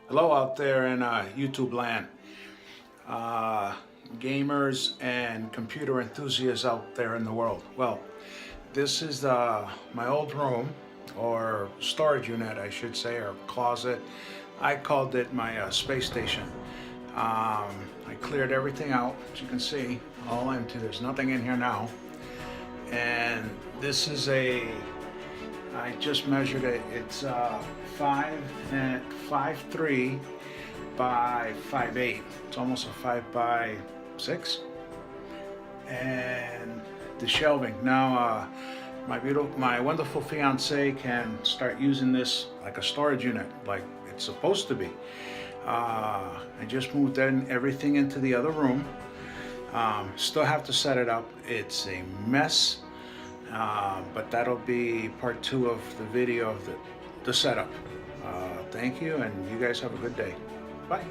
Hello out there in YouTube land, uh, gamers and computer enthusiasts out there in the world. Well, this is my old room, or storage unit, I should say, or closet. I called it my space station. I cleared everything out, as you can see, all empty. There's nothing in here now. And this is I just measured it. It's 5'3" by 5'8". It's almost a 5'6". And the shelving. Now, my wonderful fiance can start using this like a storage unit, like it's supposed to be. I just moved everything into the other room. Still have to set it up. It's a mess. But that'll be part 2 of the video of the setup. Thank you, and you guys have a good day. Bye.